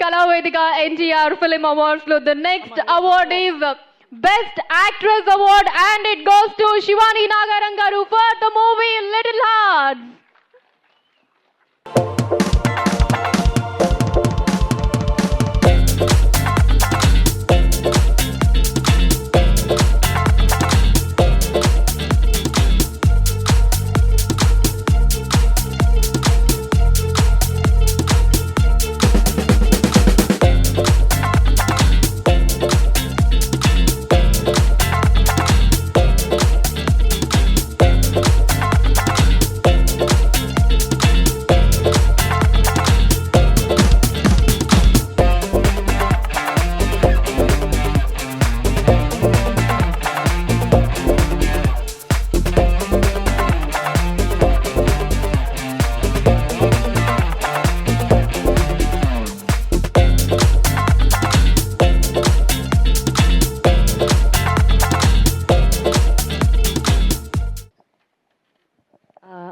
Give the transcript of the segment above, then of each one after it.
Kalavedika NTR Film Awards lo the next award is Best Actress Award and it goes to Shivani Nagaran garu for the movie Little Hearts.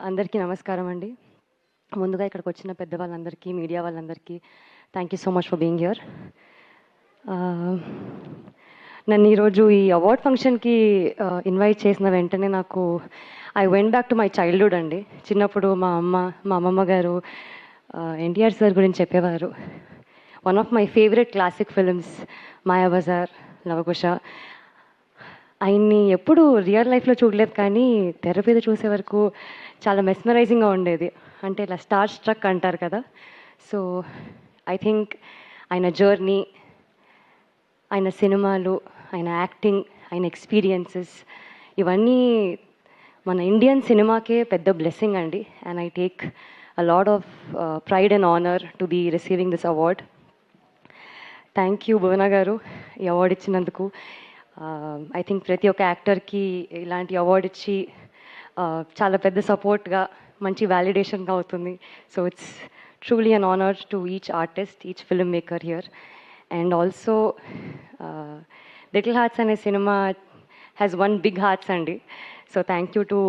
అందరికీ నమస్కారం అండి. ముందుగా ఇక్కడికి వచ్చిన పెద్దవాళ్ళందరికీ, media వాళ్ళందరికీ thank you so much for being here. నన్ను ఈరోజు ఈ అవార్డ్ ఫంక్షన్కి ఇన్వైట్ చేసిన వెంటనే నాకు I went back to my childhood అండి. చిన్నప్పుడు మా అమ్మమ్మ గారు ఎన్టీఆర్ సార్ గురించి చెప్పేవారు. One of my favourite classic films Mayabazar, Lavakusa. ఆయన్ని ఎప్పుడు రియల్ లైఫ్లో చూడలేదు, కానీ తెర మీద చూసే వరకు చాలా మెస్మరైజింగ్గా ఉండేది. అంటే ఇలా స్టార్ స్ట్రక్ అంటారు కదా. సో ఐ థింక్ ఆయన జర్నీ, ఆయన సినిమాలు, ఆయన యాక్టింగ్, ఆయన ఎక్స్పీరియన్సెస్ ఇవన్నీ మన ఇండియన్ సినిమాకే పెద్ద బ్లెస్సింగ్ అండి. And I take a lot of pride and honour to be receiving this award. Thank you Bhuvana గారు ఈ అవార్డు ఇచ్చినందుకు. ఐ థింక్ ప్రతి ఒక్క యాక్టర్కి ఇలాంటి అవార్డు ఇచ్చి చాలా పెద్ద సపోర్ట్గా, మంచి వ్యాలిడేషన్గా అవుతుంది. So it's truly an honour to each artist, each film maker here. And also little hearts అనే cinema has one big hearts అండి. So thank you to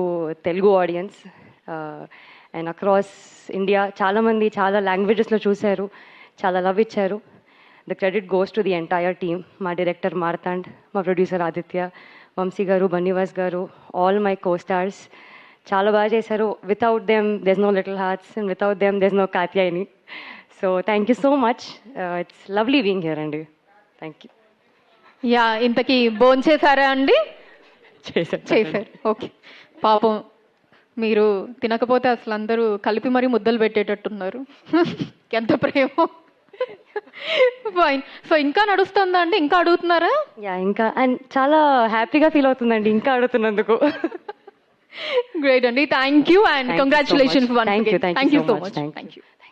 Telugu audience and across India. చాలామంది చాలా లాంగ్వేజెస్లో చూశారు, చాలా లవ్ ఇచ్చారు. The credit goes to the entire team. My director Martand, my producer Aditya, Vamsi garu, Bannivas garu, all my co-stars. Chala baga chesaru. Without them, there's no Little Hearts, and without them, there's no Katyayani. So thank you so much. It's lovely being here, Andy. Thank you. Yeah, ఇంతకీ భోజనం చేశారా అండి? చేశారు. Okay. పాపం మీరు తినకపోతే అసలు అందరూ కలిపి మరీ ముద్దలు పెట్టేటట్టున్నారు. ఎంత ప్రేమ. ఫైన్. సో ఇంకా నడుస్తుందా అండి? ఇంకా అడుగుతున్నారా? యా, ఇంకా. అండ్ చాలా హ్యాపీగా ఫీల్ అవుతుందండి ఇంకా అడుగుతున్నందుకు. గ్రేట్ అండి. Thank you and congratulations. Thank you so much. Thank you.